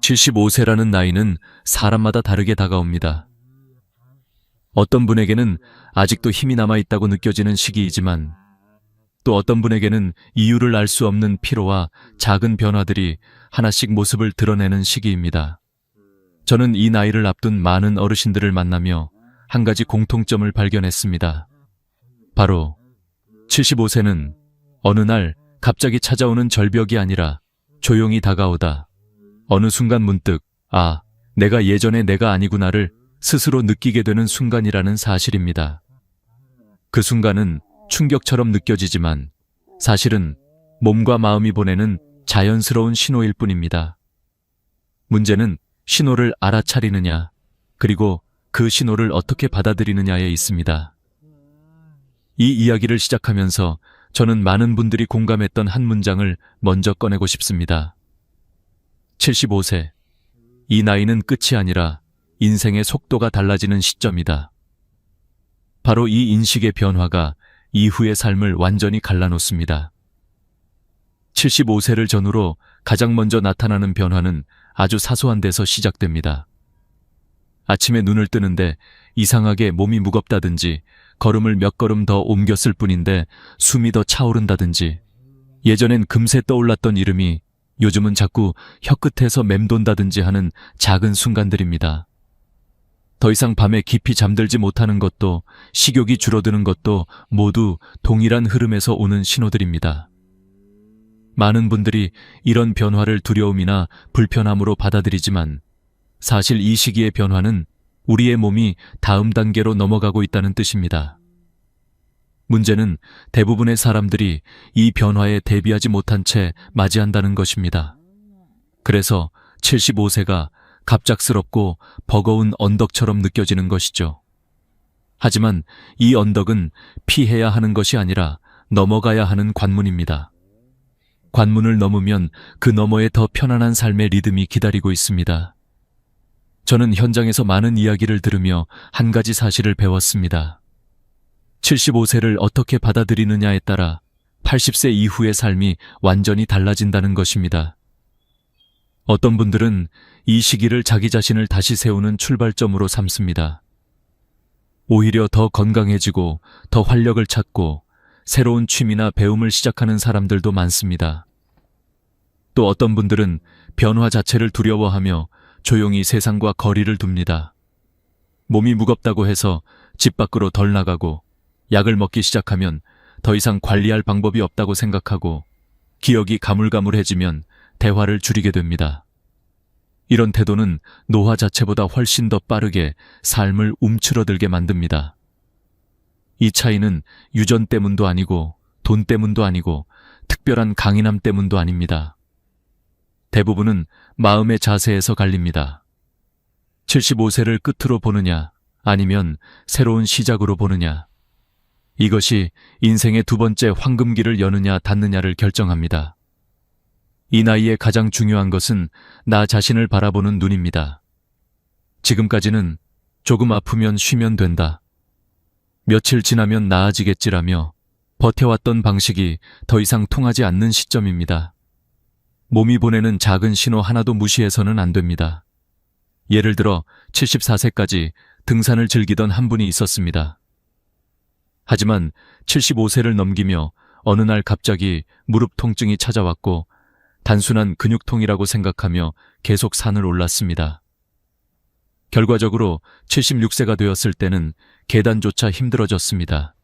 75세라는 나이는 사람마다 다르게 다가옵니다. 어떤 분에게는 아직도 힘이 남아있다고 느껴지는 시기이지만 또 어떤 분에게는 이유를 알 수 없는 피로와 작은 변화들이 하나씩 모습을 드러내는 시기입니다. 저는 이 나이를 앞둔 많은 어르신들을 만나며 한 가지 공통점을 발견했습니다. 바로 75세는 어느 날 갑자기 찾아오는 절벽이 아니라 조용히 다가오다 어느 순간 문득 내가 예전의 내가 아니구나를 스스로 느끼게 되는 순간이라는 사실입니다. 그 순간은 충격처럼 느껴지지만 사실은 몸과 마음이 보내는 자연스러운 신호일 뿐입니다. 문제는 신호를 알아차리느냐, 그리고 그 신호를 어떻게 받아들이느냐에 있습니다. 이 이야기를 시작하면서 저는 많은 분들이 공감했던 한 문장을 먼저 꺼내고 싶습니다. 75세. 이 나이는 끝이 아니라 인생의 속도가 달라지는 시점이다. 바로 이 인식의 변화가 이후의 삶을 완전히 갈라놓습니다. 75세를 전후로 가장 먼저 나타나는 변화는 아주 사소한 데서 시작됩니다. 아침에 눈을 뜨는데 이상하게 몸이 무겁다든지 걸음을 몇 걸음 더 옮겼을 뿐인데 숨이 더 차오른다든지 예전엔 금세 떠올랐던 이름이 요즘은 자꾸 혀끝에서 맴돈다든지 하는 작은 순간들입니다. 더 이상 밤에 깊이 잠들지 못하는 것도 식욕이 줄어드는 것도 모두 동일한 흐름에서 오는 신호들입니다. 많은 분들이 이런 변화를 두려움이나 불편함으로 받아들이지만 사실 이 시기의 변화는 우리의 몸이 다음 단계로 넘어가고 있다는 뜻입니다. 문제는 대부분의 사람들이 이 변화에 대비하지 못한 채 맞이한다는 것입니다. 그래서 75세가 갑작스럽고 버거운 언덕처럼 느껴지는 것이죠. 하지만 이 언덕은 피해야 하는 것이 아니라 넘어가야 하는 관문입니다. 관문을 넘으면 그 너머에 더 편안한 삶의 리듬이 기다리고 있습니다. 저는 현장에서 많은 이야기를 들으며 한 가지 사실을 배웠습니다. 75세를 어떻게 받아들이느냐에 따라 80세 이후의 삶이 완전히 달라진다는 것입니다. 어떤 분들은 이 시기를 자기 자신을 다시 세우는 출발점으로 삼습니다. 오히려 더 건강해지고 더 활력을 찾고 새로운 취미나 배움을 시작하는 사람들도 많습니다. 또 어떤 분들은 변화 자체를 두려워하며 조용히 세상과 거리를 둡니다. 몸이 무겁다고 해서 집 밖으로 덜 나가고 약을 먹기 시작하면 더 이상 관리할 방법이 없다고 생각하고 기억이 가물가물해지면 대화를 줄이게 됩니다. 이런 태도는 노화 자체보다 훨씬 더 빠르게 삶을 움츠러들게 만듭니다. 이 차이는 유전 때문도 아니고 돈 때문도 아니고 특별한 강인함 때문도 아닙니다. 대부분은 마음의 자세에서 갈립니다. 75세를 끝으로 보느냐 아니면 새로운 시작으로 보느냐. 이것이 인생의 두 번째 황금기를 여느냐 닫느냐를 결정합니다. 이 나이에 가장 중요한 것은 나 자신을 바라보는 눈입니다. 지금까지는 조금 아프면 쉬면 된다. 며칠 지나면 나아지겠지라며 버텨왔던 방식이 더 이상 통하지 않는 시점입니다. 몸이 보내는 작은 신호 하나도 무시해서는 안 됩니다. 예를 들어 74세까지 등산을 즐기던 한 분이 있었습니다. 하지만 75세를 넘기며 어느 날 갑자기 무릎 통증이 찾아왔고 단순한 근육통이라고 생각하며 계속 산을 올랐습니다. 결과적으로 76세가 되었을 때는 계단조차 힘들어졌습니다.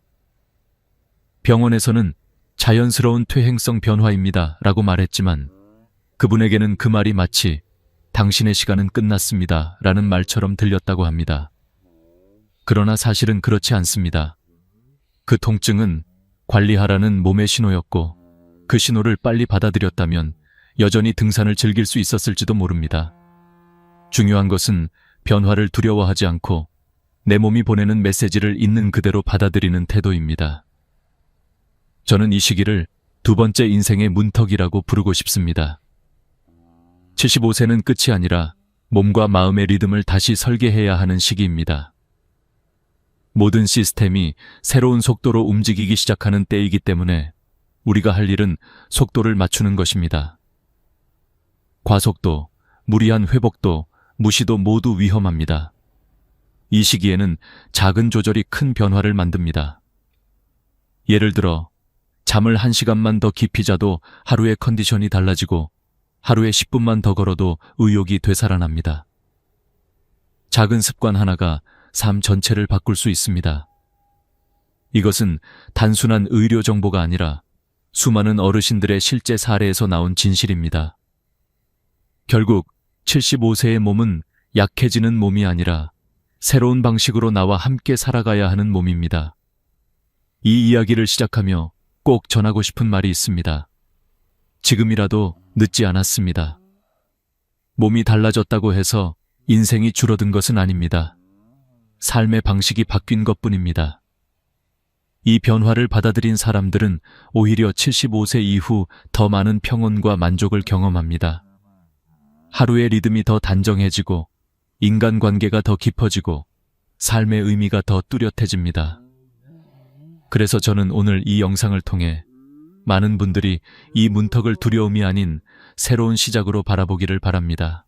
병원에서는 자연스러운 퇴행성 변화입니다 라고 말했지만 그분에게는 그 말이 마치 당신의 시간은 끝났습니다 라는 말처럼 들렸다고 합니다. 그러나 사실은 그렇지 않습니다. 그 통증은 관리하라는 몸의 신호였고 그 신호를 빨리 받아들였다면 여전히 등산을 즐길 수 있었을지도 모릅니다. 중요한 것은 변화를 두려워하지 않고 내 몸이 보내는 메시지를 있는 그대로 받아들이는 태도입니다. 저는 이 시기를 두 번째 인생의 문턱이라고 부르고 싶습니다. 75세는 끝이 아니라 몸과 마음의 리듬을 다시 설계해야 하는 시기입니다. 모든 시스템이 새로운 속도로 움직이기 시작하는 때이기 때문에 우리가 할 일은 속도를 맞추는 것입니다. 과속도, 무리한 회복도, 무시도 모두 위험합니다. 이 시기에는 작은 조절이 큰 변화를 만듭니다. 예를 들어 잠을 1시간만 더 깊이 자도 하루의 컨디션이 달라지고 하루에 10분만 더 걸어도 의욕이 되살아납니다. 작은 습관 하나가 삶 전체를 바꿀 수 있습니다. 이것은 단순한 의료 정보가 아니라 수많은 어르신들의 실제 사례에서 나온 진실입니다. 결국 75세의 몸은 약해지는 몸이 아니라 새로운 방식으로 나와 함께 살아가야 하는 몸입니다. 이 이야기를 시작하며 꼭 전하고 싶은 말이 있습니다. 지금이라도 늦지 않았습니다. 몸이 달라졌다고 해서 인생이 줄어든 것은 아닙니다. 삶의 방식이 바뀐 것뿐입니다. 이 변화를 받아들인 사람들은 오히려 75세 이후 더 많은 평온과 만족을 경험합니다. 하루의 리듬이 더 단정해지고 인간관계가 더 깊어지고 삶의 의미가 더 뚜렷해집니다. 그래서 저는 오늘 이 영상을 통해 많은 분들이 이 문턱을 두려움이 아닌 새로운 시작으로 바라보기를 바랍니다.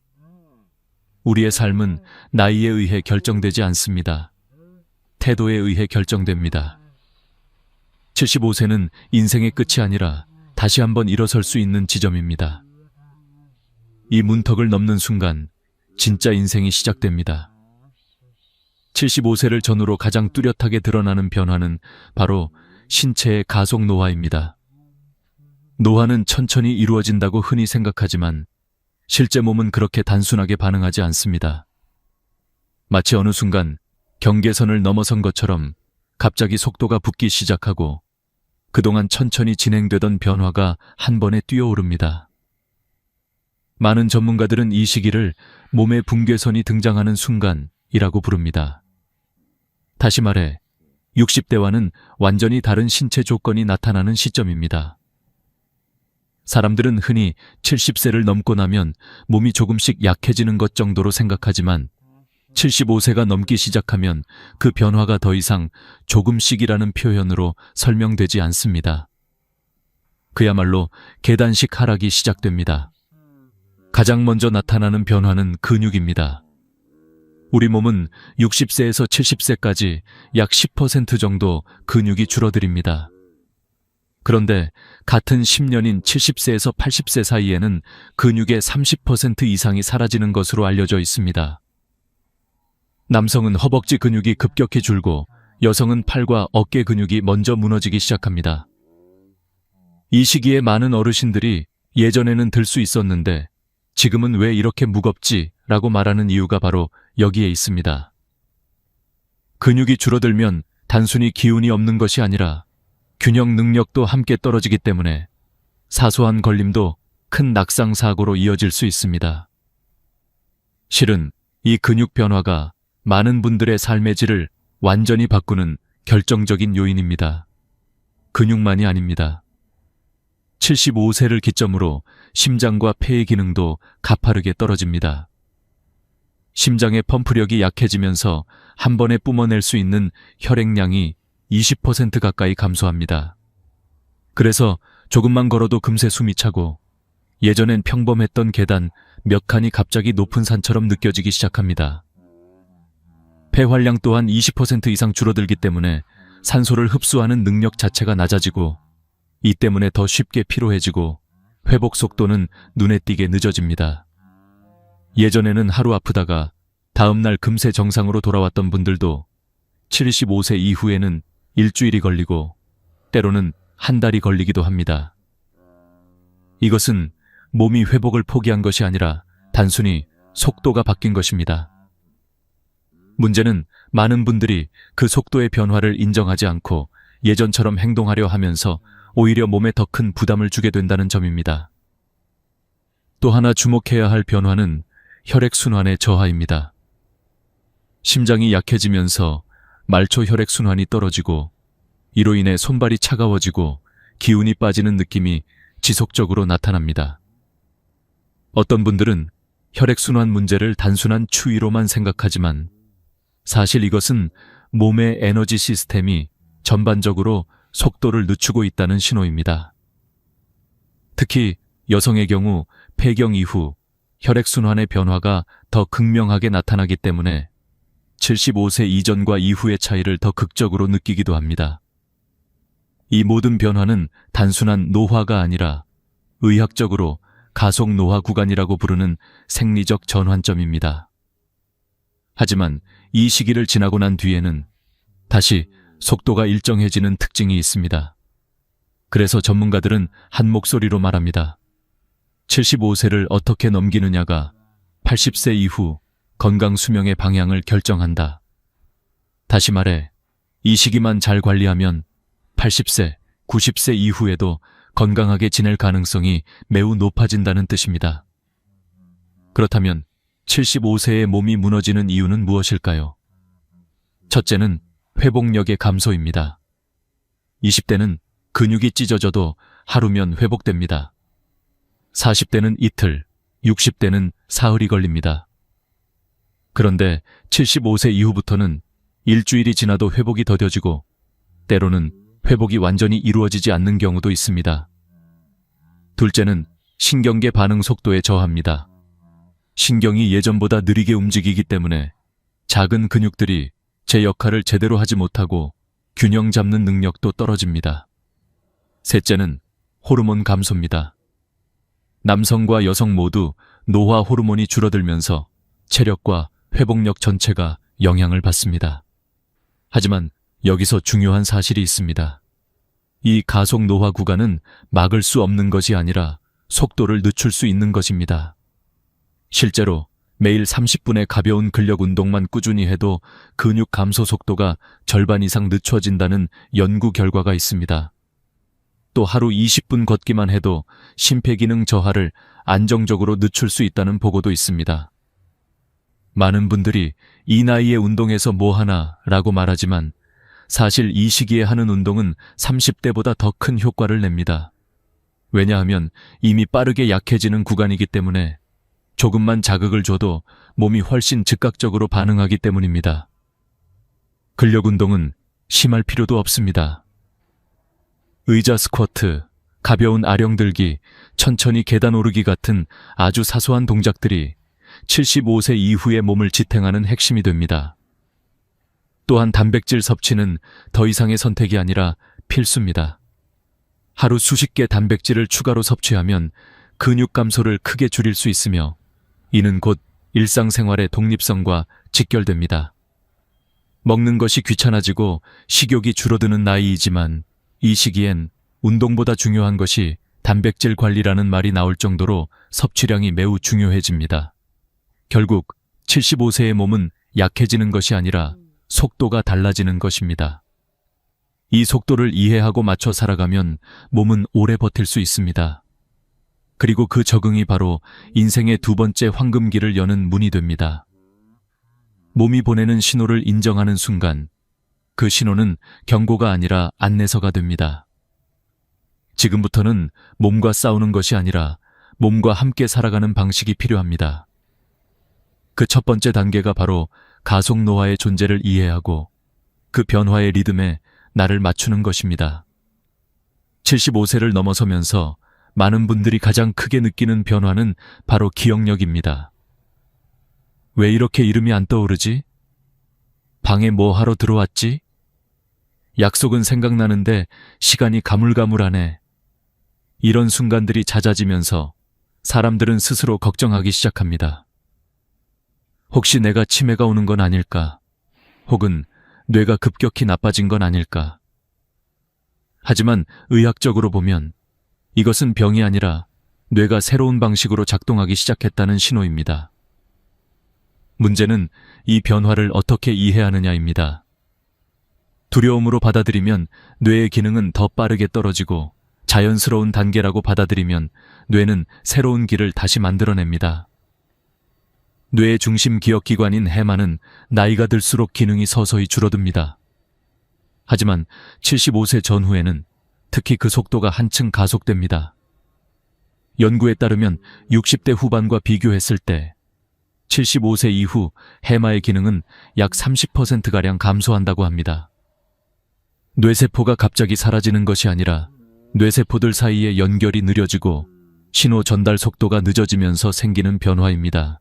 우리의 삶은 나이에 의해 결정되지 않습니다. 태도에 의해 결정됩니다. 75세는 인생의 끝이 아니라 다시 한번 일어설 수 있는 지점입니다. 이 문턱을 넘는 순간 진짜 인생이 시작됩니다. 75세를 전후로 가장 뚜렷하게 드러나는 변화는 바로 신체의 가속 노화입니다. 노화는 천천히 이루어진다고 흔히 생각하지만 실제 몸은 그렇게 단순하게 반응하지 않습니다. 마치 어느 순간 경계선을 넘어선 것처럼 갑자기 속도가 붙기 시작하고 그동안 천천히 진행되던 변화가 한 번에 뛰어오릅니다. 많은 전문가들은 이 시기를 몸의 붕괴선이 등장하는 순간이라고 부릅니다. 다시 말해 60대와는 완전히 다른 신체 조건이 나타나는 시점입니다. 사람들은 흔히 70세를 넘고 나면 몸이 조금씩 약해지는 것 정도로 생각하지만 75세가 넘기 시작하면 그 변화가 더 이상 조금씩이라는 표현으로 설명되지 않습니다. 그야말로 계단식 하락이 시작됩니다. 가장 먼저 나타나는 변화는 근육입니다. 우리 몸은 60세에서 70세까지 약 10% 정도 근육이 줄어듭니다. 그런데 같은 10년인 70세에서 80세 사이에는 근육의 30% 이상이 사라지는 것으로 알려져 있습니다. 남성은 허벅지 근육이 급격히 줄고 여성은 팔과 어깨 근육이 먼저 무너지기 시작합니다. 이 시기에 많은 어르신들이 예전에는 들 수 있었는데 지금은 왜 이렇게 무겁지? 라고 말하는 이유가 바로 여기에 있습니다. 근육이 줄어들면 단순히 기운이 없는 것이 아니라 균형 능력도 함께 떨어지기 때문에 사소한 걸림도 큰 낙상 사고로 이어질 수 있습니다. 실은 이 근육 변화가 많은 분들의 삶의 질을 완전히 바꾸는 결정적인 요인입니다. 근육만이 아닙니다. 75세를 기점으로 심장과 폐의 기능도 가파르게 떨어집니다. 심장의 펌프력이 약해지면서 한 번에 뿜어낼 수 있는 혈액량이 20% 가까이 감소합니다. 그래서 조금만 걸어도 금세 숨이 차고 예전엔 평범했던 계단 몇 칸이 갑자기 높은 산처럼 느껴지기 시작합니다. 폐활량 또한 20% 이상 줄어들기 때문에 산소를 흡수하는 능력 자체가 낮아지고 이 때문에 더 쉽게 피로해지고 회복 속도는 눈에 띄게 늦어집니다. 예전에는 하루 아프다가 다음날 금세 정상으로 돌아왔던 분들도 75세 이후에는 일주일이 걸리고 때로는 한 달이 걸리기도 합니다. 이것은 몸이 회복을 포기한 것이 아니라 단순히 속도가 바뀐 것입니다. 문제는 많은 분들이 그 속도의 변화를 인정하지 않고 예전처럼 행동하려 하면서 오히려 몸에 더 큰 부담을 주게 된다는 점입니다. 또 하나 주목해야 할 변화는 혈액순환의 저하입니다. 심장이 약해지면서 말초 혈액순환이 떨어지고 이로 인해 손발이 차가워지고 기운이 빠지는 느낌이 지속적으로 나타납니다. 어떤 분들은 혈액순환 문제를 단순한 추위로만 생각하지만 사실 이것은 몸의 에너지 시스템이 전반적으로 속도를 늦추고 있다는 신호입니다. 특히 여성의 경우 폐경 이후 혈액순환의 변화가 더 극명하게 나타나기 때문에 75세 이전과 이후의 차이를 더 극적으로 느끼기도 합니다. 이 모든 변화는 단순한 노화가 아니라 의학적으로 가속 노화 구간이라고 부르는 생리적 전환점입니다. 하지만 이 시기를 지나고 난 뒤에는 다시 속도가 일정해지는 특징이 있습니다. 그래서 전문가들은 한 목소리로 말합니다. 75세를 어떻게 넘기느냐가 80세 이후 건강 수명의 방향을 결정한다. 다시 말해, 이 시기만 잘 관리하면 80세, 90세 이후에도 건강하게 지낼 가능성이 매우 높아진다는 뜻입니다. 그렇다면 75세의 몸이 무너지는 이유는 무엇일까요? 첫째는 회복력의 감소입니다. 20대는 근육이 찢어져도 하루면 회복됩니다. 40대는 이틀, 60대는 사흘이 걸립니다. 그런데 75세 이후부터는 일주일이 지나도 회복이 더뎌지고 때로는 회복이 완전히 이루어지지 않는 경우도 있습니다. 둘째는 신경계 반응 속도의 저하입니다. 신경이 예전보다 느리게 움직이기 때문에 작은 근육들이 제 역할을 제대로 하지 못하고 균형 잡는 능력도 떨어집니다. 셋째는 호르몬 감소입니다. 남성과 여성 모두 노화 호르몬이 줄어들면서 체력과 회복력 전체가 영향을 받습니다. 하지만 여기서 중요한 사실이 있습니다. 이 가속 노화 구간은 막을 수 없는 것이 아니라 속도를 늦출 수 있는 것입니다. 실제로 매일 30분의 가벼운 근력 운동만 꾸준히 해도 근육 감소 속도가 절반 이상 늦춰진다는 연구 결과가 있습니다. 또 하루 20분 걷기만 해도 심폐기능 저하를 안정적으로 늦출 수 있다는 보고도 있습니다. 많은 분들이 이 나이에 운동해서 뭐하나 라고 말하지만 사실 이 시기에 하는 운동은 30대보다 더 큰 효과를 냅니다. 왜냐하면 이미 빠르게 약해지는 구간이기 때문에 조금만 자극을 줘도 몸이 훨씬 즉각적으로 반응하기 때문입니다. 근력 운동은 심할 필요도 없습니다. 의자 스쿼트, 가벼운 아령 들기, 천천히 계단 오르기 같은 아주 사소한 동작들이 75세 이후의 몸을 지탱하는 핵심이 됩니다. 또한 단백질 섭취는 더 이상의 선택이 아니라 필수입니다. 하루 수십 개 단백질을 추가로 섭취하면 근육 감소를 크게 줄일 수 있으며 이는 곧 일상생활의 독립성과 직결됩니다. 먹는 것이 귀찮아지고 식욕이 줄어드는 나이이지만 이 시기엔 운동보다 중요한 것이 단백질 관리라는 말이 나올 정도로 섭취량이 매우 중요해집니다. 결국 75세의 몸은 약해지는 것이 아니라 속도가 달라지는 것입니다. 이 속도를 이해하고 맞춰 살아가면 몸은 오래 버틸 수 있습니다. 그리고 그 적응이 바로 인생의 두 번째 황금기를 여는 문이 됩니다. 몸이 보내는 신호를 인정하는 순간 그 신호는 경고가 아니라 안내서가 됩니다. 지금부터는 몸과 싸우는 것이 아니라 몸과 함께 살아가는 방식이 필요합니다. 그 첫 번째 단계가 바로 가속 노화의 존재를 이해하고 그 변화의 리듬에 나를 맞추는 것입니다. 75세를 넘어서면서 많은 분들이 가장 크게 느끼는 변화는 바로 기억력입니다. 왜 이렇게 이름이 안 떠오르지? 방에 뭐 하러 들어왔지? 약속은 생각나는데 시간이 가물가물하네. 이런 순간들이 잦아지면서 사람들은 스스로 걱정하기 시작합니다. 혹시 내가 치매가 오는 건 아닐까? 혹은 뇌가 급격히 나빠진 건 아닐까? 하지만 의학적으로 보면 이것은 병이 아니라 뇌가 새로운 방식으로 작동하기 시작했다는 신호입니다. 문제는 이 변화를 어떻게 이해하느냐입니다. 두려움으로 받아들이면 뇌의 기능은 더 빠르게 떨어지고 자연스러운 단계라고 받아들이면 뇌는 새로운 길을 다시 만들어냅니다. 뇌의 중심 기억기관인 해마는 나이가 들수록 기능이 서서히 줄어듭니다. 하지만 75세 전후에는 특히 그 속도가 한층 가속됩니다. 연구에 따르면 60대 후반과 비교했을 때 75세 이후 해마의 기능은 약 30%가량 감소한다고 합니다. 뇌세포가 갑자기 사라지는 것이 아니라 뇌세포들 사이의 연결이 느려지고 신호 전달 속도가 늦어지면서 생기는 변화입니다.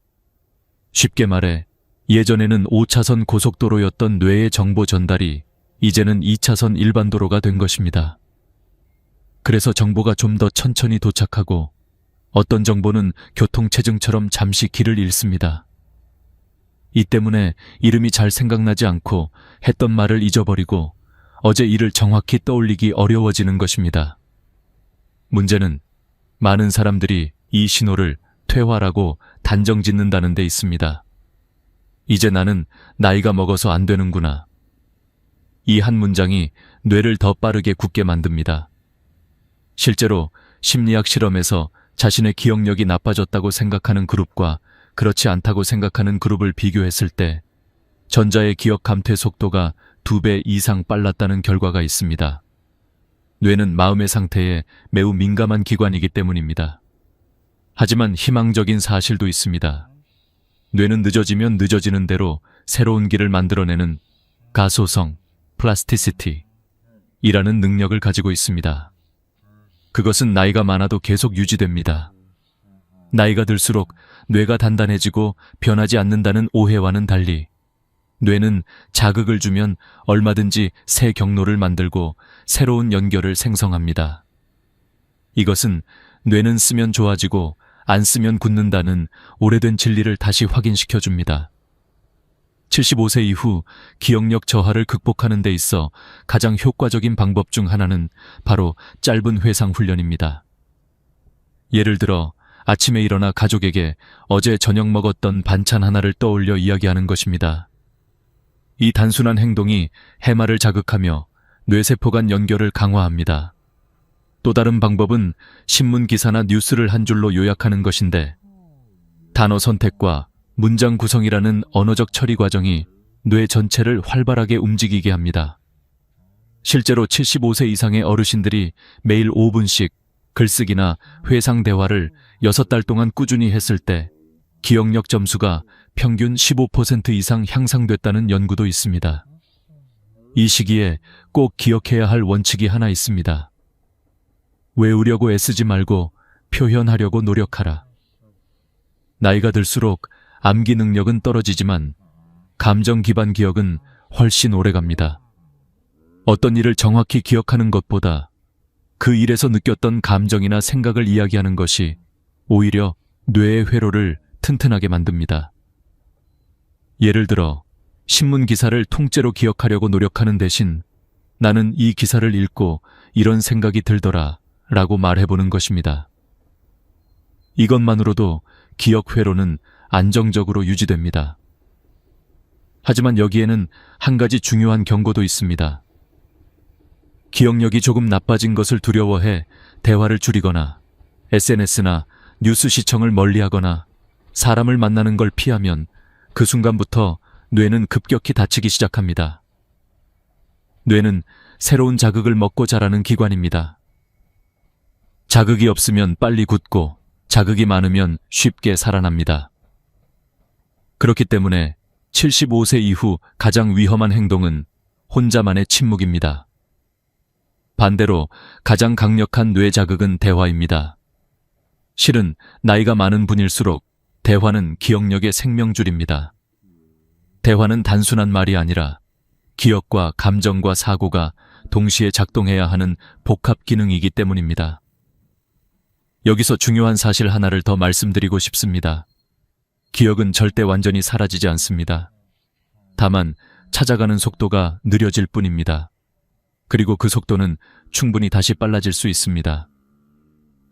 쉽게 말해 예전에는 5차선 고속도로였던 뇌의 정보 전달이 이제는 2차선 일반도로가 된 것입니다. 그래서 정보가 좀 더 천천히 도착하고 어떤 정보는 교통체증처럼 잠시 길을 잃습니다. 이 때문에 이름이 잘 생각나지 않고 했던 말을 잊어버리고 어제 일을 정확히 떠올리기 어려워지는 것입니다. 문제는 많은 사람들이 이 신호를 퇴화라고 단정 짓는다는 데 있습니다. 이제 나는 나이가 먹어서 안 되는구나. 이 한 문장이 뇌를 더 빠르게 굳게 만듭니다. 실제로 심리학 실험에서 자신의 기억력이 나빠졌다고 생각하는 그룹과 그렇지 않다고 생각하는 그룹을 비교했을 때 전자의 기억 감퇴 속도가 2배 이상 빨랐다는 결과가 있습니다. 뇌는 마음의 상태에 매우 민감한 기관이기 때문입니다. 하지만 희망적인 사실도 있습니다. 뇌는 늦어지면 늦어지는 대로 새로운 길을 만들어내는 가소성, 플라스티시티 이라는 능력을 가지고 있습니다. 그것은 나이가 많아도 계속 유지됩니다. 나이가 들수록 뇌가 단단해지고 변하지 않는다는 오해와는 달리 뇌는 자극을 주면 얼마든지 새 경로를 만들고 새로운 연결을 생성합니다. 이것은 뇌는 쓰면 좋아지고 안 쓰면 굳는다는 오래된 진리를 다시 확인시켜줍니다. 75세 이후 기억력 저하를 극복하는 데 있어 가장 효과적인 방법 중 하나는 바로 짧은 회상 훈련입니다. 예를 들어 아침에 일어나 가족에게 어제 저녁 먹었던 반찬 하나를 떠올려 이야기하는 것입니다. 이 단순한 행동이 해마를 자극하며 뇌세포 간 연결을 강화합니다. 또 다른 방법은 신문 기사나 뉴스를 한 줄로 요약하는 것인데 단어 선택과 문장 구성이라는 언어적 처리 과정이 뇌 전체를 활발하게 움직이게 합니다. 실제로 75세 이상의 어르신들이 매일 5분씩 글쓰기나 회상 대화를 6달 동안 꾸준히 했을 때 기억력 점수가 평균 15% 이상 향상됐다는 연구도 있습니다. 이 시기에 꼭 기억해야 할 원칙이 하나 있습니다. 외우려고 애쓰지 말고 표현하려고 노력하라. 나이가 들수록 암기 능력은 떨어지지만 감정 기반 기억은 훨씬 오래갑니다. 어떤 일을 정확히 기억하는 것보다 그 일에서 느꼈던 감정이나 생각을 이야기하는 것이 오히려 뇌의 회로를 튼튼하게 만듭니다. 예를 들어 신문 기사를 통째로 기억하려고 노력하는 대신 나는 이 기사를 읽고 이런 생각이 들더라 라고 말해보는 것입니다. 이것만으로도 기억 회로는 안정적으로 유지됩니다. 하지만 여기에는 한 가지 중요한 경고도 있습니다. 기억력이 조금 나빠진 것을 두려워해 대화를 줄이거나 SNS나 뉴스 시청을 멀리하거나 사람을 만나는 걸 피하면 그 순간부터 뇌는 급격히 다치기 시작합니다. 뇌는 새로운 자극을 먹고 자라는 기관입니다. 자극이 없으면 빨리 굳고 자극이 많으면 쉽게 살아납니다. 그렇기 때문에 75세 이후 가장 위험한 행동은 혼자만의 침묵입니다. 반대로 가장 강력한 뇌 자극은 대화입니다. 실은 나이가 많은 분일수록 대화는 기억력의 생명줄입니다. 대화는 단순한 말이 아니라 기억과 감정과 사고가 동시에 작동해야 하는 복합 기능이기 때문입니다. 여기서 중요한 사실 하나를 더 말씀드리고 싶습니다. 기억은 절대 완전히 사라지지 않습니다. 다만 찾아가는 속도가 느려질 뿐입니다. 그리고 그 속도는 충분히 다시 빨라질 수 있습니다.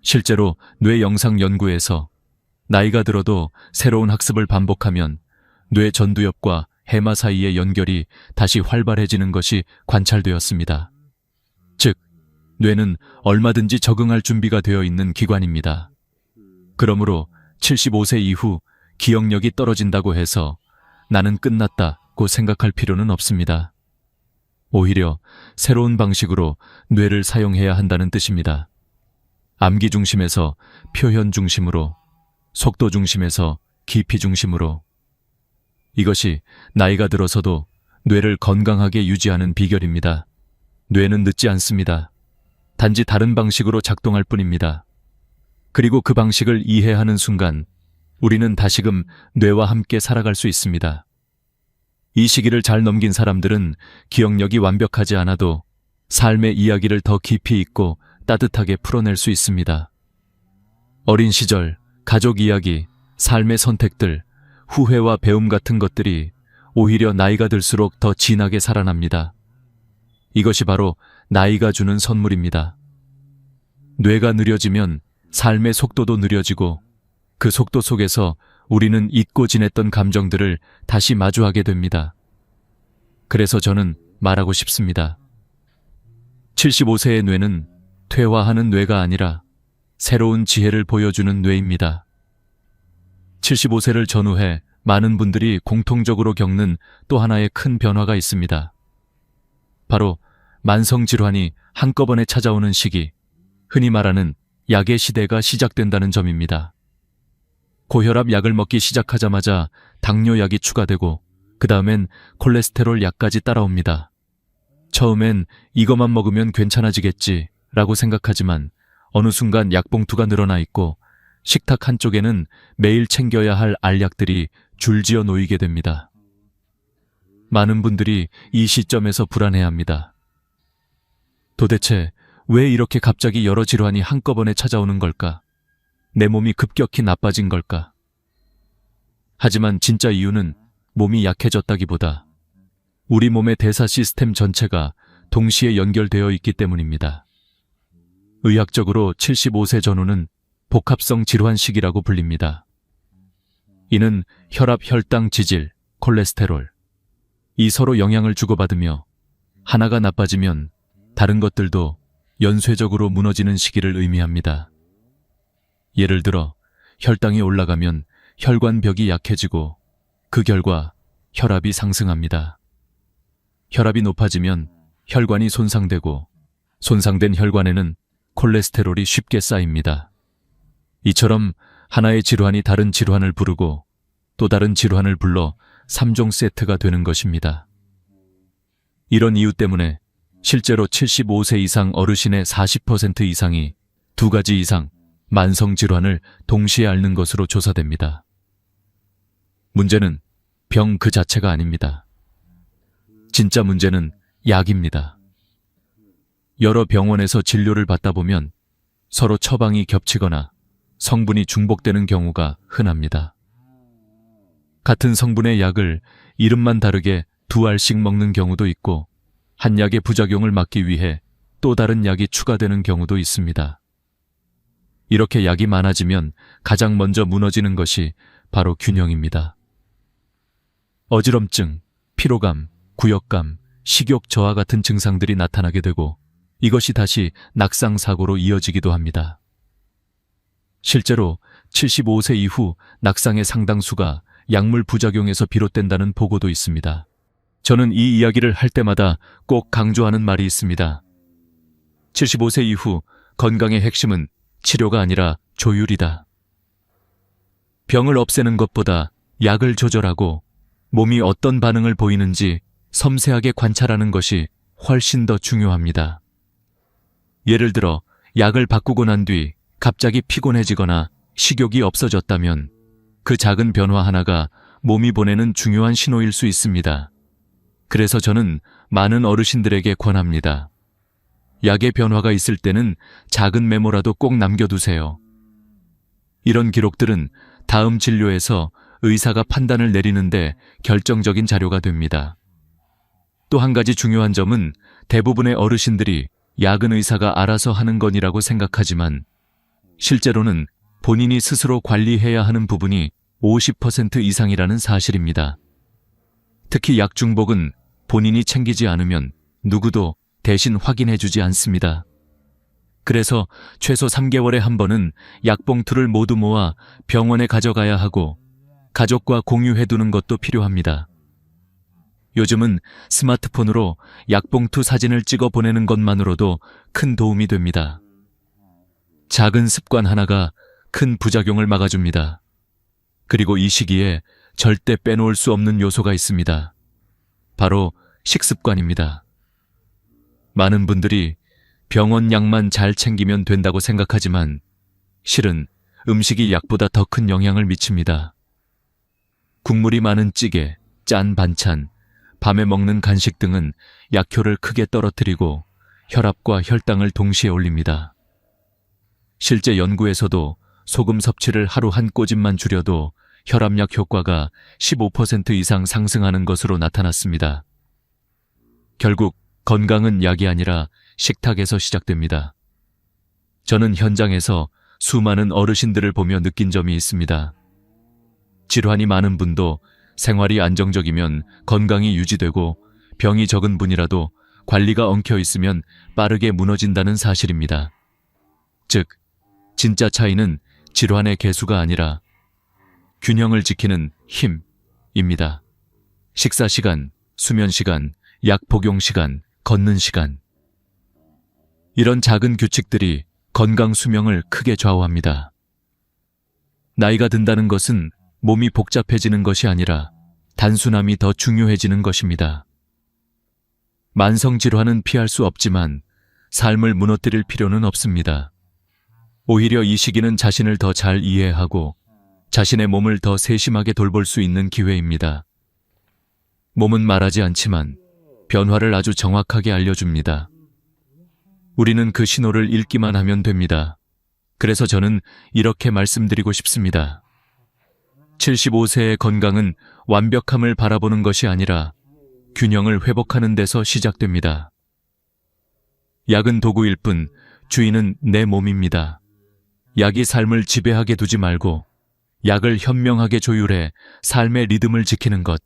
실제로 뇌 영상 연구에서 나이가 들어도 새로운 학습을 반복하면 뇌 전두엽과 해마 사이의 연결이 다시 활발해지는 것이 관찰되었습니다. 즉, 뇌는 얼마든지 적응할 준비가 되어 있는 기관입니다. 그러므로 75세 이후 기억력이 떨어진다고 해서 나는 끝났다고 생각할 필요는 없습니다. 오히려 새로운 방식으로 뇌를 사용해야 한다는 뜻입니다. 암기 중심에서 표현 중심으로, 속도 중심에서 깊이 중심으로. 이것이 나이가 들어서도 뇌를 건강하게 유지하는 비결입니다. 뇌는 늦지 않습니다. 단지 다른 방식으로 작동할 뿐입니다. 그리고 그 방식을 이해하는 순간 우리는 다시금 뇌와 함께 살아갈 수 있습니다. 이 시기를 잘 넘긴 사람들은 기억력이 완벽하지 않아도 삶의 이야기를 더 깊이 있고 따뜻하게 풀어낼 수 있습니다. 어린 시절, 가족 이야기, 삶의 선택들, 후회와 배움 같은 것들이 오히려 나이가 들수록 더 진하게 살아납니다. 이것이 바로 나이가 주는 선물입니다. 뇌가 느려지면 삶의 속도도 느려지고 그 속도 속에서 우리는 잊고 지냈던 감정들을 다시 마주하게 됩니다. 그래서 저는 말하고 싶습니다. 75세의 뇌는 퇴화하는 뇌가 아니라 새로운 지혜를 보여주는 뇌입니다. 75세를 전후해 많은 분들이 공통적으로 겪는 또 하나의 큰 변화가 있습니다. 바로 만성질환이 한꺼번에 찾아오는 시기, 흔히 말하는 약의 시대가 시작된다는 점입니다. 고혈압 약을 먹기 시작하자마자 당뇨약이 추가되고 그 다음엔 콜레스테롤 약까지 따라옵니다. 처음엔 이것만 먹으면 괜찮아지겠지 라고 생각하지만 어느 순간 약봉투가 늘어나 있고 식탁 한쪽에는 매일 챙겨야 할 알약들이 줄지어 놓이게 됩니다. 많은 분들이 이 시점에서 불안해합니다. 도대체 왜 이렇게 갑자기 여러 질환이 한꺼번에 찾아오는 걸까? 내 몸이 급격히 나빠진 걸까? 하지만 진짜 이유는 몸이 약해졌다기보다 우리 몸의 대사 시스템 전체가 동시에 연결되어 있기 때문입니다. 의학적으로 75세 전후는 복합성 질환 시기라고 불립니다. 이는 혈압, 혈당, 지질, 콜레스테롤, 이 서로 영향을 주고받으며 하나가 나빠지면 다른 것들도 연쇄적으로 무너지는 시기를 의미합니다. 예를 들어 혈당이 올라가면 혈관벽이 약해지고 그 결과 혈압이 상승합니다. 혈압이 높아지면 혈관이 손상되고 손상된 혈관에는 콜레스테롤이 쉽게 쌓입니다. 이처럼 하나의 질환이 다른 질환을 부르고 또 다른 질환을 불러 3종 세트가 되는 것입니다. 이런 이유 때문에 실제로 75세 이상 어르신의 40% 이상이 2가지 이상 만성 질환을 동시에 앓는 것으로 조사됩니다. 문제는 병 그 자체가 아닙니다. 진짜 문제는 약입니다. 여러 병원에서 진료를 받다 보면 서로 처방이 겹치거나 성분이 중복되는 경우가 흔합니다. 같은 성분의 약을 이름만 다르게 2알씩 먹는 경우도 있고 한 약의 부작용을 막기 위해 또 다른 약이 추가되는 경우도 있습니다. 이렇게 약이 많아지면 가장 먼저 무너지는 것이 바로 균형입니다. 어지럼증, 피로감, 구역감, 식욕 저하 같은 증상들이 나타나게 되고 이것이 다시 낙상사고로 이어지기도 합니다. 실제로 75세 이후 낙상의 상당수가 약물 부작용에서 비롯된다는 보고도 있습니다. 저는 이 이야기를 할 때마다 꼭 강조하는 말이 있습니다. 75세 이후 건강의 핵심은 치료가 아니라 조율이다. 병을 없애는 것보다 약을 조절하고 몸이 어떤 반응을 보이는지 섬세하게 관찰하는 것이 훨씬 더 중요합니다. 예를 들어 약을 바꾸고 난 뒤 갑자기 피곤해지거나 식욕이 없어졌다면 그 작은 변화 하나가 몸이 보내는 중요한 신호일 수 있습니다. 그래서 저는 많은 어르신들에게 권합니다. 약의 변화가 있을 때는 작은 메모라도 꼭 남겨두세요. 이런 기록들은 다음 진료에서 의사가 판단을 내리는데 결정적인 자료가 됩니다. 또 한 가지 중요한 점은 대부분의 어르신들이 약은 의사가 알아서 하는 건이라고 생각하지만 실제로는 본인이 스스로 관리해야 하는 부분이 50% 이상이라는 사실입니다. 특히 약 중복은 본인이 챙기지 않으면 누구도 대신 확인해주지 않습니다. 그래서 최소 3개월에 한 번은 약봉투를 모두 모아 병원에 가져가야 하고 가족과 공유해두는 것도 필요합니다. 요즘은 스마트폰으로 약봉투 사진을 찍어 보내는 것만으로도 큰 도움이 됩니다. 작은 습관 하나가 큰 부작용을 막아줍니다. 그리고 이 시기에 절대 빼놓을 수 없는 요소가 있습니다. 바로 식습관입니다. 많은 분들이 병원 약만 잘 챙기면 된다고 생각하지만 실은 음식이 약보다 더 큰 영향을 미칩니다. 국물이 많은 찌개, 짠 반찬, 밤에 먹는 간식 등은 약효를 크게 떨어뜨리고 혈압과 혈당을 동시에 올립니다. 실제 연구에서도 소금 섭취를 하루 한 꼬집만 줄여도 혈압약 효과가 15% 이상 상승하는 것으로 나타났습니다. 결국 건강은 약이 아니라 식탁에서 시작됩니다. 저는 현장에서 수많은 어르신들을 보며 느낀 점이 있습니다. 질환이 많은 분도 생활이 안정적이면 건강이 유지되고 병이 적은 분이라도 관리가 엉켜 있으면 빠르게 무너진다는 사실입니다. 즉, 진짜 차이는 질환의 개수가 아니라 균형을 지키는 힘입니다. 식사 시간, 수면 시간, 약 복용 시간, 걷는 시간. 이런 작은 규칙들이 건강 수명을 크게 좌우합니다. 나이가 든다는 것은 몸이 복잡해지는 것이 아니라 단순함이 더 중요해지는 것입니다. 만성질환은 피할 수 없지만 삶을 무너뜨릴 필요는 없습니다. 오히려 이 시기는 자신을 더 잘 이해하고 자신의 몸을 더 세심하게 돌볼 수 있는 기회입니다. 몸은 말하지 않지만 변화를 아주 정확하게 알려줍니다. 우리는 그 신호를 읽기만 하면 됩니다. 그래서 저는 이렇게 말씀드리고 싶습니다. 75세의 건강은 완벽함을 바라보는 것이 아니라 균형을 회복하는 데서 시작됩니다. 약은 도구일 뿐 주인은 내 몸입니다. 약이 삶을 지배하게 두지 말고 약을 현명하게 조율해 삶의 리듬을 지키는 것.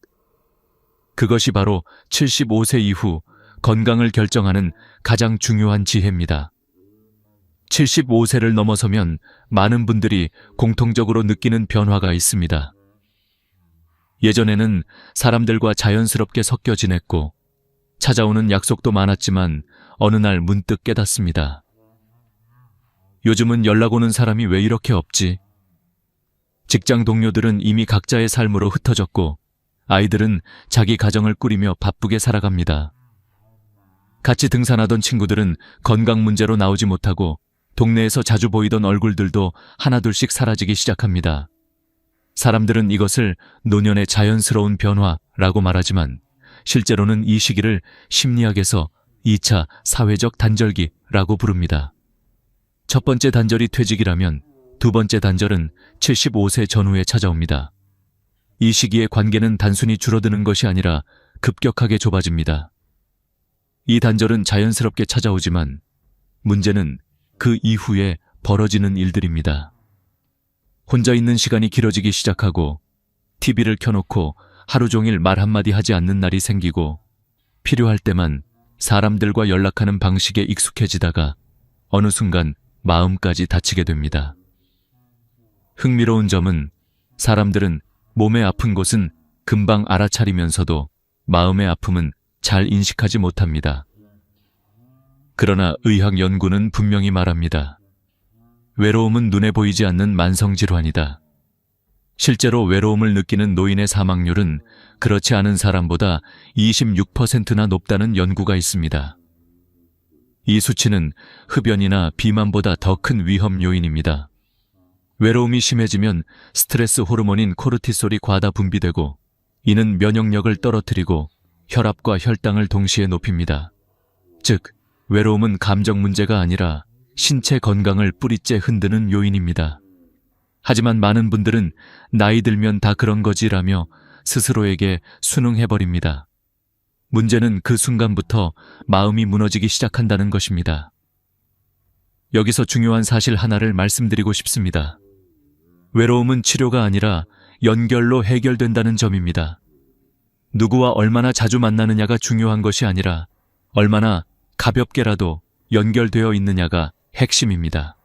그것이 바로 75세 이후 건강을 결정하는 가장 중요한 지혜입니다. 75세를 넘어서면 많은 분들이 공통적으로 느끼는 변화가 있습니다. 예전에는 사람들과 자연스럽게 섞여 지냈고 찾아오는 약속도 많았지만 어느 날 문득 깨닫습니다. 요즘은 연락 오는 사람이 왜 이렇게 없지? 직장 동료들은 이미 각자의 삶으로 흩어졌고 아이들은 자기 가정을 꾸리며 바쁘게 살아갑니다. 같이 등산하던 친구들은 건강 문제로 나오지 못하고 동네에서 자주 보이던 얼굴들도 하나둘씩 사라지기 시작합니다. 사람들은 이것을 노년의 자연스러운 변화라고 말하지만 실제로는 이 시기를 심리학에서 2차 사회적 단절기라고 부릅니다. 첫 번째 단절이 퇴직이라면 두 번째 단절은 75세 전후에 찾아옵니다. 이 시기의 관계는 단순히 줄어드는 것이 아니라 급격하게 좁아집니다. 이 단절은 자연스럽게 찾아오지만 문제는 그 이후에 벌어지는 일들입니다. 혼자 있는 시간이 길어지기 시작하고 TV를 켜놓고 하루 종일 말 한마디 하지 않는 날이 생기고 필요할 때만 사람들과 연락하는 방식에 익숙해지다가 어느 순간 마음까지 다치게 됩니다. 흥미로운 점은 사람들은 몸의 아픈 곳은 금방 알아차리면서도 마음의 아픔은 잘 인식하지 못합니다. 그러나 의학 연구는 분명히 말합니다. 외로움은 눈에 보이지 않는 만성질환이다. 실제로 외로움을 느끼는 노인의 사망률은 그렇지 않은 사람보다 26%나 높다는 연구가 있습니다. 이 수치는 흡연이나 비만보다 더 큰 위험 요인입니다. 외로움이 심해지면 스트레스 호르몬인 코르티솔이 과다 분비되고 이는 면역력을 떨어뜨리고 혈압과 혈당을 동시에 높입니다. 즉, 외로움은 감정 문제가 아니라 신체 건강을 뿌리째 흔드는 요인입니다. 하지만 많은 분들은 나이 들면 다 그런 거지라며 스스로에게 순응해버립니다. 문제는 그 순간부터 마음이 무너지기 시작한다는 것입니다. 여기서 중요한 사실 하나를 말씀드리고 싶습니다. 외로움은 치료가 아니라 연결로 해결된다는 점입니다. 누구와 얼마나 자주 만나느냐가 중요한 것이 아니라 얼마나 가볍게라도 연결되어 있느냐가 핵심입니다.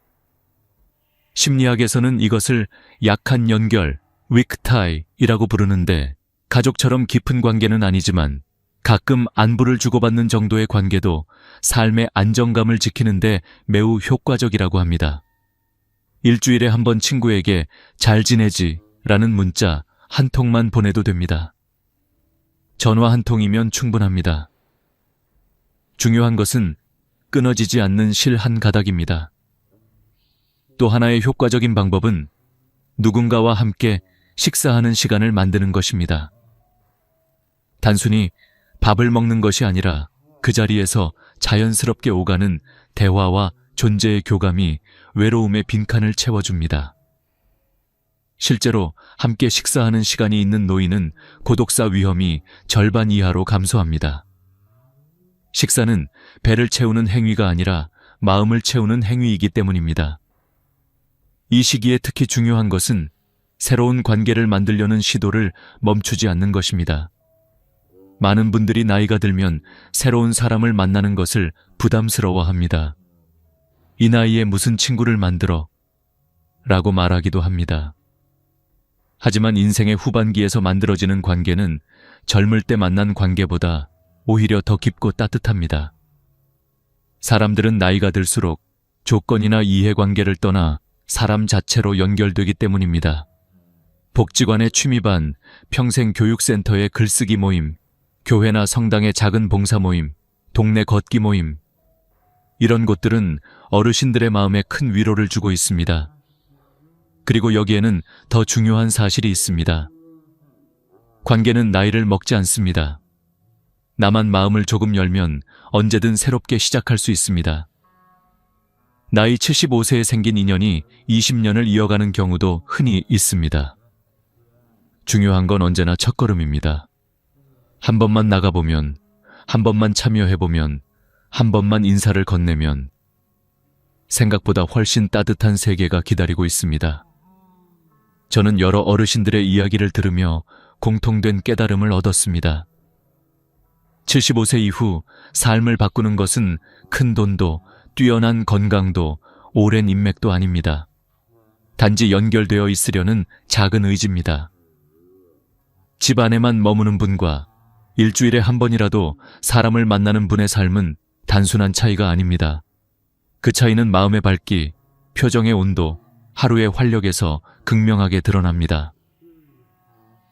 심리학에서는 이것을 약한 연결, weak tie이라고 부르는데 가족처럼 깊은 관계는 아니지만 가끔 안부를 주고받는 정도의 관계도 삶의 안정감을 지키는데 매우 효과적이라고 합니다. 일주일에 한 번 친구에게 잘 지내지? 라는 문자 한 통만 보내도 됩니다. 전화 한 통이면 충분합니다. 중요한 것은 끊어지지 않는 실 한 가닥입니다. 또 하나의 효과적인 방법은 누군가와 함께 식사하는 시간을 만드는 것입니다. 단순히 밥을 먹는 것이 아니라 그 자리에서 자연스럽게 오가는 대화와 존재의 교감이 외로움의 빈칸을 채워줍니다. 실제로 함께 식사하는 시간이 있는 노인은 고독사 위험이 절반 이하로 감소합니다. 식사는 배를 채우는 행위가 아니라 마음을 채우는 행위이기 때문입니다. 이 시기에 특히 중요한 것은 새로운 관계를 만들려는 시도를 멈추지 않는 것입니다. 많은 분들이 나이가 들면 새로운 사람을 만나는 것을 부담스러워합니다. 이 나이에 무슨 친구를 만들어? 라고 말하기도 합니다. 하지만 인생의 후반기에서 만들어지는 관계는 젊을 때 만난 관계보다 오히려 더 깊고 따뜻합니다. 사람들은 나이가 들수록 조건이나 이해관계를 떠나 사람 자체로 연결되기 때문입니다. 복지관의 취미반, 평생교육센터의 글쓰기 모임, 교회나 성당의 작은 봉사 모임, 동네 걷기 모임, 이런 곳들은 어르신들의 마음에 큰 위로를 주고 있습니다. 그리고 여기에는 더 중요한 사실이 있습니다. 관계는 나이를 먹지 않습니다. 나만 마음을 조금 열면 언제든 새롭게 시작할 수 있습니다. 나이 75세에 생긴 인연이 20년을 이어가는 경우도 흔히 있습니다. 중요한 건 언제나 첫걸음입니다. 한 번만 나가보면, 한 번만 참여해보면, 한 번만 인사를 건네면 생각보다 훨씬 따뜻한 세계가 기다리고 있습니다. 저는 여러 어르신들의 이야기를 들으며 공통된 깨달음을 얻었습니다. 75세 이후 삶을 바꾸는 것은 큰 돈도, 뛰어난 건강도, 오랜 인맥도 아닙니다. 단지 연결되어 있으려는 작은 의지입니다. 집 안에만 머무는 분과 일주일에 한 번이라도 사람을 만나는 분의 삶은 단순한 차이가 아닙니다. 그 차이는 마음의 밝기, 표정의 온도, 하루의 활력에서 극명하게 드러납니다.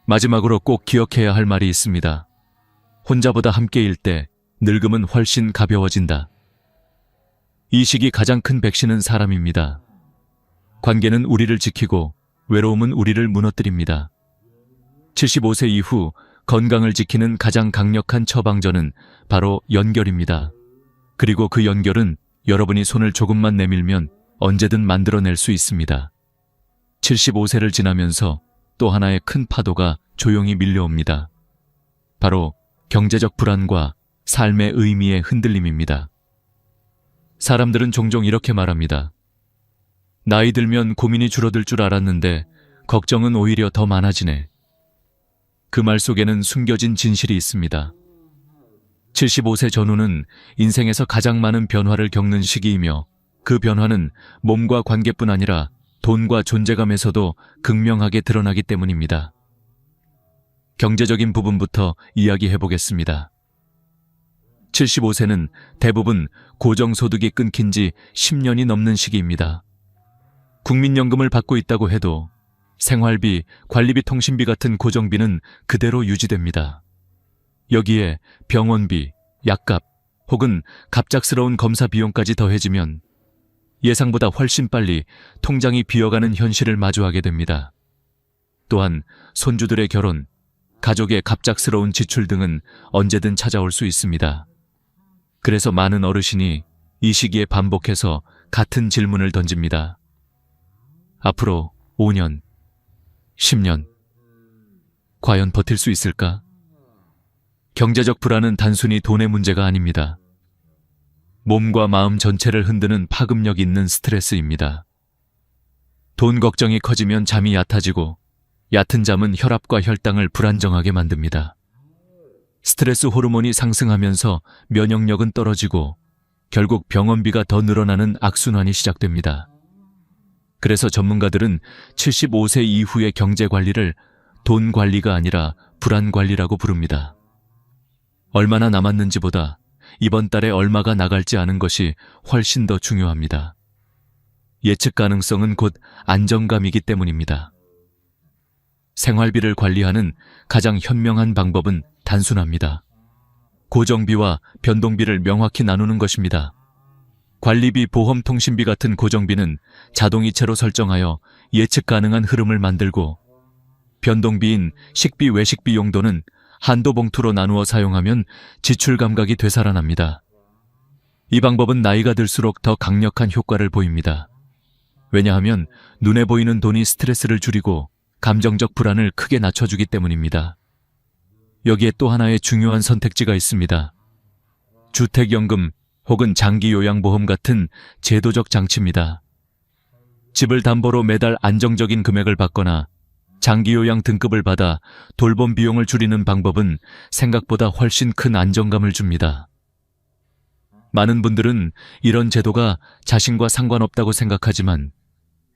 마지막으로 꼭 기억해야 할 말이 있습니다. 혼자보다 함께일 때 늙음은 훨씬 가벼워진다. 이 시기 가장 큰 백신은 사람입니다. 관계는 우리를 지키고 외로움은 우리를 무너뜨립니다. 75세 이후 건강을 지키는 가장 강력한 처방전은 바로 연결입니다. 그리고 그 연결은 여러분이 손을 조금만 내밀면 언제든 만들어낼 수 있습니다. 75세를 지나면서 또 하나의 큰 파도가 조용히 밀려옵니다. 바로 경제적 불안과 삶의 의미의 흔들림입니다. 사람들은 종종 이렇게 말합니다. 나이 들면 고민이 줄어들 줄 알았는데 걱정은 오히려 더 많아지네. 그 말 속에는 숨겨진 진실이 있습니다. 75세 전후는 인생에서 가장 많은 변화를 겪는 시기이며 그 변화는 몸과 관계뿐 아니라 돈과 존재감에서도 극명하게 드러나기 때문입니다. 경제적인 부분부터 이야기해 보겠습니다. 75세는 대부분 고정소득이 끊긴 지 10년이 넘는 시기입니다. 국민연금을 받고 있다고 해도 생활비, 관리비, 통신비 같은 고정비는 그대로 유지됩니다. 여기에 병원비, 약값 혹은 갑작스러운 검사 비용까지 더해지면 예상보다 훨씬 빨리 통장이 비어가는 현실을 마주하게 됩니다. 또한 손주들의 결혼, 가족의 갑작스러운 지출 등은 언제든 찾아올 수 있습니다. 그래서 많은 어르신이 이 시기에 반복해서 같은 질문을 던집니다. 앞으로 5년, 10년, 과연 버틸 수 있을까? 경제적 불안은 단순히 돈의 문제가 아닙니다. 몸과 마음 전체를 흔드는 파급력 있는 스트레스입니다. 돈 걱정이 커지면 잠이 얕아지고 얕은 잠은 혈압과 혈당을 불안정하게 만듭니다. 스트레스 호르몬이 상승하면서 면역력은 떨어지고 결국 병원비가 더 늘어나는 악순환이 시작됩니다. 그래서 전문가들은 75세 이후의 경제 관리를 돈 관리가 아니라 불안 관리라고 부릅니다. 얼마나 남았는지보다 이번 달에 얼마가 나갈지 아는 것이 훨씬 더 중요합니다. 예측 가능성은 곧 안정감이기 때문입니다. 생활비를 관리하는 가장 현명한 방법은 단순합니다. 고정비와 변동비를 명확히 나누는 것입니다. 관리비, 보험, 통신비 같은 고정비는 자동이체로 설정하여 예측 가능한 흐름을 만들고, 변동비인 식비, 외식비 용도는 한도 봉투로 나누어 사용하면 지출 감각이 되살아납니다. 이 방법은 나이가 들수록 더 강력한 효과를 보입니다. 왜냐하면 눈에 보이는 돈이 스트레스를 줄이고 감정적 불안을 크게 낮춰주기 때문입니다. 여기에 또 하나의 중요한 선택지가 있습니다. 주택연금 혹은 장기요양보험 같은 제도적 장치입니다. 집을 담보로 매달 안정적인 금액을 받거나 장기요양 등급을 받아 돌봄 비용을 줄이는 방법은 생각보다 훨씬 큰 안정감을 줍니다. 많은 분들은 이런 제도가 자신과 상관없다고 생각하지만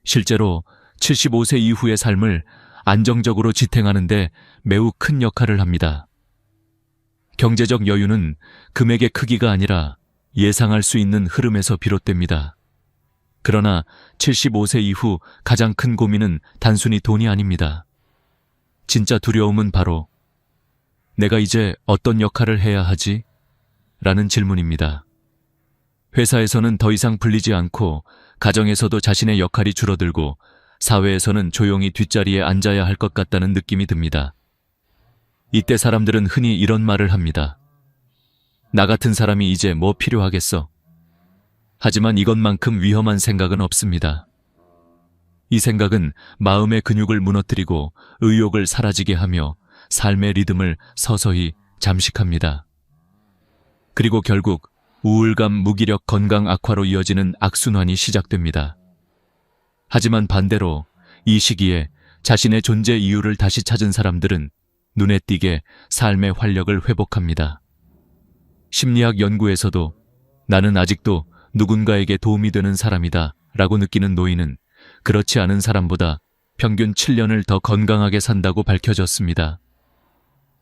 실제로 75세 이후의 삶을 안정적으로 지탱하는 데 매우 큰 역할을 합니다. 경제적 여유는 금액의 크기가 아니라 예상할 수 있는 흐름에서 비롯됩니다. 그러나 75세 이후 가장 큰 고민은 단순히 돈이 아닙니다. 진짜 두려움은 바로 내가 이제 어떤 역할을 해야 하지? 라는 질문입니다. 회사에서는 더 이상 불리지 않고 가정에서도 자신의 역할이 줄어들고 사회에서는 조용히 뒷자리에 앉아야 할 것 같다는 느낌이 듭니다. 이때 사람들은 흔히 이런 말을 합니다. 나 같은 사람이 이제 뭐 필요하겠어? 하지만 이것만큼 위험한 생각은 없습니다. 이 생각은 마음의 근육을 무너뜨리고 의욕을 사라지게 하며 삶의 리듬을 서서히 잠식합니다. 그리고 결국 우울감, 무기력, 건강 악화로 이어지는 악순환이 시작됩니다. 하지만 반대로 이 시기에 자신의 존재 이유를 다시 찾은 사람들은 눈에 띄게 삶의 활력을 회복합니다. 심리학 연구에서도 나는 아직도 누군가에게 도움이 되는 사람이다 라고 느끼는 노인은 그렇지 않은 사람보다 평균 7년을 더 건강하게 산다고 밝혀졌습니다.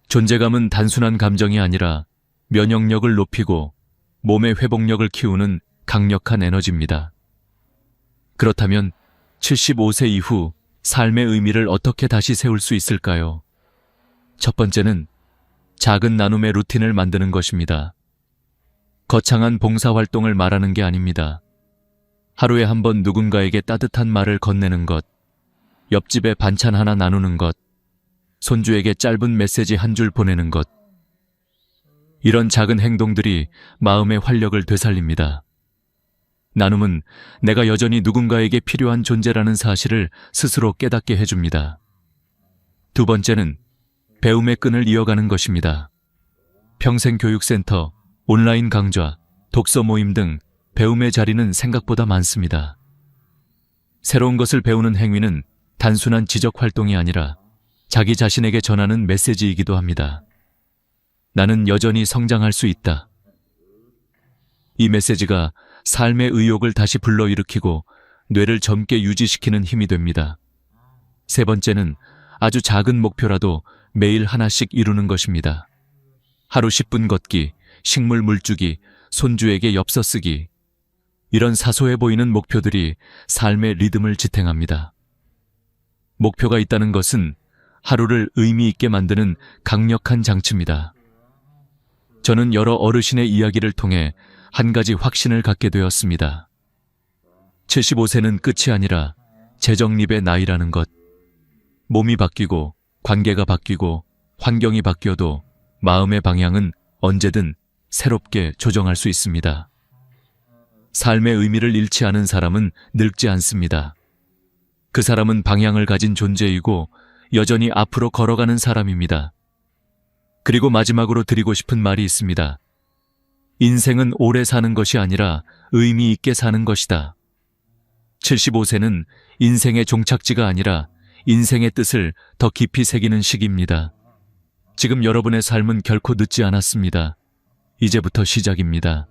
존재감은 단순한 감정이 아니라 면역력을 높이고 몸의 회복력을 키우는 강력한 에너지입니다. 그렇다면 75세 이후 삶의 의미를 어떻게 다시 세울 수 있을까요? 첫 번째는 작은 나눔의 루틴을 만드는 것입니다. 거창한 봉사활동을 말하는 게 아닙니다. 하루에 한 번 누군가에게 따뜻한 말을 건네는 것, 옆집에 반찬 하나 나누는 것, 손주에게 짧은 메시지 한 줄 보내는 것. 이런 작은 행동들이 마음의 활력을 되살립니다. 나눔은 내가 여전히 누군가에게 필요한 존재라는 사실을 스스로 깨닫게 해줍니다. 두 번째는 배움의 끈을 이어가는 것입니다. 평생교육센터, 온라인 강좌, 독서 모임 등 배움의 자리는 생각보다 많습니다. 새로운 것을 배우는 행위는 단순한 지적 활동이 아니라 자기 자신에게 전하는 메시지이기도 합니다. 나는 여전히 성장할 수 있다. 이 메시지가 삶의 의욕을 다시 불러일으키고 뇌를 젊게 유지시키는 힘이 됩니다. 세 번째는 아주 작은 목표라도 매일 하나씩 이루는 것입니다. 하루 10분 걷기, 식물 물 주기, 손주에게 엽서 쓰기. 이런 사소해 보이는 목표들이 삶의 리듬을 지탱합니다. 목표가 있다는 것은 하루를 의미 있게 만드는 강력한 장치입니다. 저는 여러 어르신의 이야기를 통해 한 가지 확신을 갖게 되었습니다. 75세는 끝이 아니라 재정립의 나이라는 것. 몸이 바뀌고 관계가 바뀌고 환경이 바뀌어도 마음의 방향은 언제든 새롭게 조정할 수 있습니다. 삶의 의미를 잃지 않은 사람은 늙지 않습니다. 그 사람은 방향을 가진 존재이고 여전히 앞으로 걸어가는 사람입니다. 그리고 마지막으로 드리고 싶은 말이 있습니다. 인생은 오래 사는 것이 아니라 의미 있게 사는 것이다. 75세는 인생의 종착지가 아니라 인생의 뜻을 더 깊이 새기는 시기입니다. 지금 여러분의 삶은 결코 늦지 않았습니다. 이제부터 시작입니다.